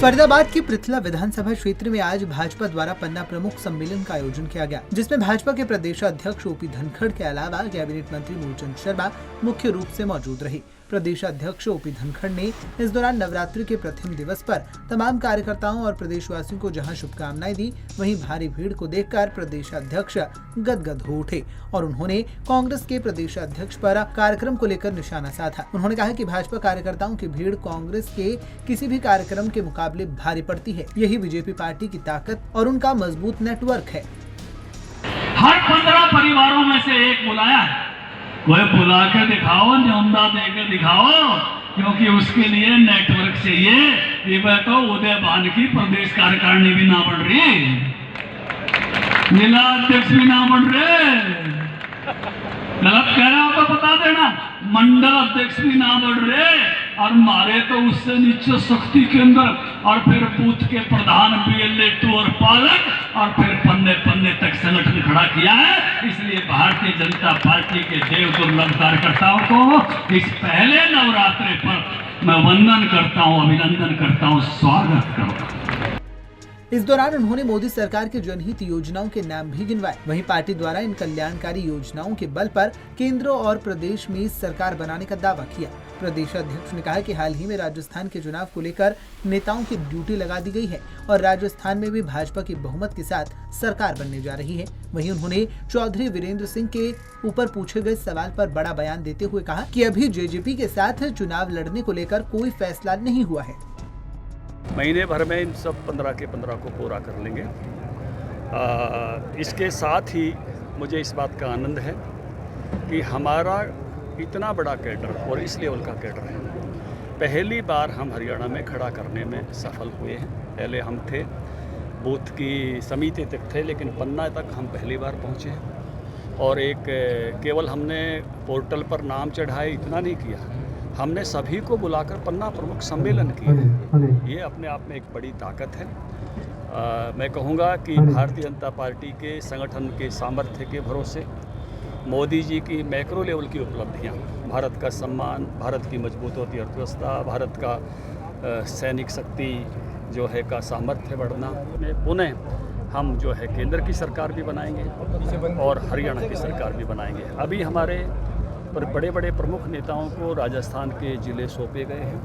फरीदाबाद की पृथला विधानसभा क्षेत्र में आज भाजपा द्वारा पन्ना प्रमुख सम्मेलन का आयोजन किया गया, जिसमें भाजपा के प्रदेश अध्यक्ष ओपी धनखड़ के अलावा कैबिनेट मंत्री मूलचंद शर्मा मुख्य रूप से मौजूद रहे। प्रदेश अध्यक्ष ओपी धनखड़ ने इस दौरान नवरात्रि के प्रथम दिवस पर तमाम कार्यकर्ताओं और प्रदेशवासियों को जहां शुभकामनाएं दी, वहीं भारी भीड़ को देखकर प्रदेश अध्यक्ष गदगद हो उठे और उन्होंने कांग्रेस के प्रदेश अध्यक्ष पर कार्यक्रम को लेकर निशाना साधा। उन्होंने कहा कि भाजपा कार्यकर्ताओं की भीड़ कांग्रेस के किसी भी कार्यक्रम के मुकाबले भारी पड़ती है। यही बीजेपी पार्टी की ताकत और उनका मजबूत नेटवर्क है। हर 15 परिवारों में से एक बुलाया है, वह बुला के दिखाओ, न्योंदा दे के दिखाओ, क्योंकि उसके लिए नेटवर्क चाहिए। ये तो उदयभान की प्रदेश कार्यकारिणी भी ना बढ़ रही, जिला अध्यक्ष भी ना बढ़ रहे, गलत कह रहा हो तो बता देना, मंडल अध्यक्ष भी ना बढ़ रहे, और मारे तो उससे नीचे शक्ति केंद्र, और फिर बूथ के प्रधान BLA2 और पालक, और फिर पन्ने पन्ने तक संगठन खड़ा किया है। इसलिए भारतीय जनता पार्टी के देव दुर्लभ कार्यकर्ताओं को इस पहले नवरात्रि पर मैं वंदन करता हूँ, अभिनंदन करता हूँ, स्वागत करता हूँ। इस दौरान उन्होंने मोदी सरकार के जनहित योजनाओं के नाम भी गिनवाए। वहीं पार्टी द्वारा इन कल्याणकारी योजनाओं के बल पर केंद्र और प्रदेश में सरकार बनाने का दावा किया। प्रदेश अध्यक्ष ने कहा कि हाल ही में राजस्थान के चुनाव को लेकर नेताओं की ड्यूटी लगा दी गई है और राजस्थान में भी भाजपा की बहुमत के साथ सरकार बनने जा रही है। वहीं उन्होंने चौधरी वीरेंद्र सिंह के ऊपर पूछे गए सवाल पर बड़ा बयान देते हुए कहा कि अभी JJP के साथ चुनाव लड़ने को लेकर कोई फैसला नहीं हुआ है। महीने भर में इन सब 15 के 15 को पूरा कर लेंगे। इसके साथ ही मुझे इस बात का आनंद है कि हमारा इतना बड़ा कैडर और इस लेवल का कैडर है, पहली बार हम हरियाणा में खड़ा करने में सफल हुए हैं। पहले हम थे, बूथ की समिति तक थे, लेकिन पन्ना तक हम पहली बार पहुँचे हैं। और एक केवल हमने पोर्टल पर नाम चढ़ाए इतना नहीं किया, हमने सभी को बुलाकर पन्ना प्रमुख सम्मेलन किया। ये अपने आप में एक बड़ी ताकत है। मैं कहूँगा कि भारतीय जनता पार्टी के संगठन के सामर्थ्य के भरोसे मोदी जी की मैक्रो लेवल की उपलब्धियाँ, भारत का सम्मान, भारत की मजबूत होती अर्थव्यवस्था, भारत का सैनिक शक्ति जो है का सामर्थ्य बढ़ना, पुनः हम जो है केंद्र की सरकार भी बनाएंगे और हरियाणा की सरकार भी बनाएंगे। अभी हमारे पर बड़े बड़े प्रमुख नेताओं को राजस्थान के ज़िले सौंपे गए हैं,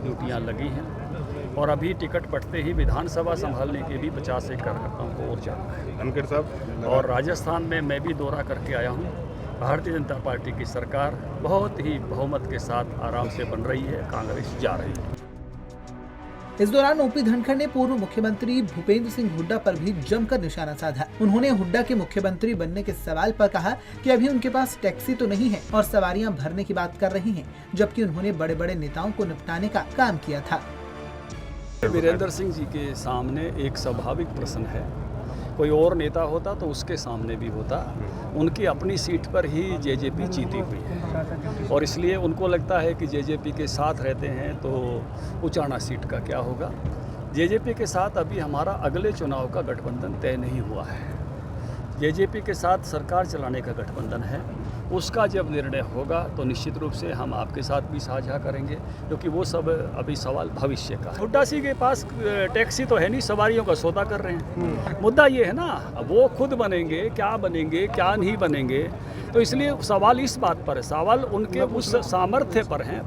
ड्यूटियाँ लगी हैं, और अभी टिकट पटते ही विधानसभा संभालने के भी 50 एक कार्यकर्ताओं को और जाना है। धनखड़ साहब, और राजस्थान में मैं भी दौरा करके आया हूँ। भारतीय जनता पार्टी की सरकार बहुत ही बहुमत के साथ आराम से बन रही है, कांग्रेस जा रही है। इस दौरान ओपी धनखड़ ने पूर्व मुख्यमंत्री भूपेंद्र सिंह हुड्डा पर भी जमकर निशाना साधा। उन्होंने हुड्डा के मुख्यमंत्री बनने के सवाल पर कहा कि अभी उनके पास टैक्सी तो नहीं है और सवारियां भरने की बात कर रही हैं, जबकि उन्होंने बड़े बड़े नेताओं को निपटाने का काम किया था। वीरेंद्र सिंह जी के सामने एक स्वाभाविक प्रश्न है, कोई और नेता होता तो उसके सामने भी होता। उनकी अपनी सीट पर ही JJP जीती हुई है और इसलिए उनको लगता है कि JJP के साथ रहते हैं तो उचाना सीट का क्या होगा। JJP के साथ अभी हमारा अगले चुनाव का गठबंधन तय नहीं हुआ है। JJP के साथ सरकार चलाने का गठबंधन है, उसका जब निर्णय होगा तो निश्चित रूप से हम आपके साथ भी साझा करेंगे, क्योंकि वो सब अभी सवाल भविष्य का है। हुड्डा सिंह के पास टैक्सी तो है नहीं, सवारियों का सौदा कर रहे हैं। मुद्दा ये है ना, वो खुद बनेंगे क्या नहीं बनेंगे, तो इसलिए सवाल इस बात पर है, सवाल उनके उस सामर्थ्य पर हैं।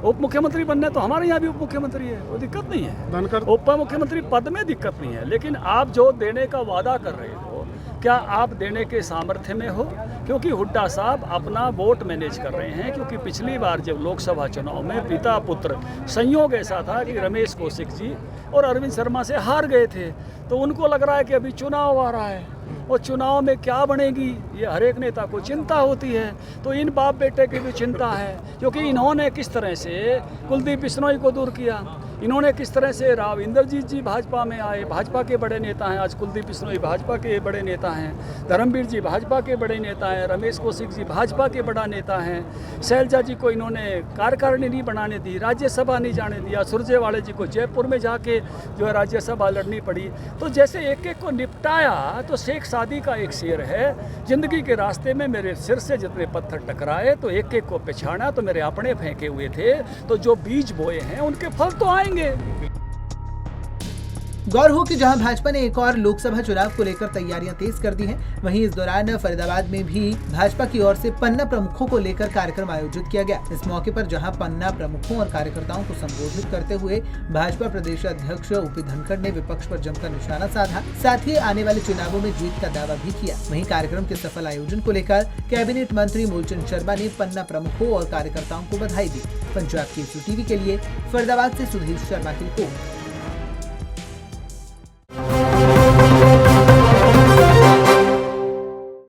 उप मुख्यमंत्री बनना तो हमारे यहाँ भी उप मुख्यमंत्री है, वो दिक्कत नहीं है, उप मुख्यमंत्री पद में दिक्कत नहीं है, लेकिन आप जो देने का वादा कर रहे हो, क्या आप देने के सामर्थ्य में हो? क्योंकि हुड्डा साहब अपना वोट मैनेज कर रहे हैं, क्योंकि पिछली बार जब लोकसभा चुनाव में पिता पुत्र संयोग ऐसा था कि रमेश कौशिक जी और अरविंद शर्मा से हार गए थे, तो उनको लग रहा है कि अभी चुनाव आ रहा है और चुनाव में क्या बनेगी, ये हर एक नेता को चिंता होती है। तो इन बाप बेटे की भी चिंता है, क्योंकि इन्होंने किस तरह से कुलदीप बिश्नोई को दूर किया, इन्होंने किस तरह से राव इंद्रजीत जी भाजपा में आए, भाजपा के बड़े नेता हैं, आज कुलदीप बिश्नोई भाजपा के बड़े नेता हैं, धर्मवीर जी भाजपा के बड़े नेता हैं, रमेश कौशिक जी भाजपा के बड़ा नेता हैं, शैलजा जी को इन्होंने कार्यकारिणी नहीं बनाने दी, राज्यसभा नहीं जाने दिया, सुरजेवाले जी को जयपुर में जाके जो है राज्यसभा लड़नी पड़ी। तो जैसे एक एक को निपटाया, तो शेख सादी का एक शेर है, जिंदगी के रास्ते में मेरे सिर से जितने पत्थर टकराए तो एक एक को पहचाना तो मेरे अपने फेंके हुए थे, तो जो बीज बोए हैं उनके फल तो आएंगे। गौर हो कि जहां भाजपा ने एक और लोकसभा चुनाव को लेकर तैयारियां तेज कर दी हैं, वहीं इस दौरान फरीदाबाद में भी भाजपा की ओर से पन्ना प्रमुखों को लेकर कार्यक्रम आयोजित किया गया। इस मौके पर जहां पन्ना प्रमुखों और कार्यकर्ताओं को संबोधित करते हुए भाजपा प्रदेश अध्यक्ष ओपी धनखड़ ने विपक्ष पर जमकर निशाना साधा, साथ ही आने वाले चुनावों में जीत का दावा भी किया। वहीं कार्यक्रम के सफल आयोजन को लेकर कैबिनेट मंत्री मूलचंद शर्मा ने पन्ना प्रमुखों और कार्यकर्ताओं को बधाई दी। पंजाब केसरी टीवी के लिए फरीदाबाद से सुधीर शर्मा की रिपोर्ट।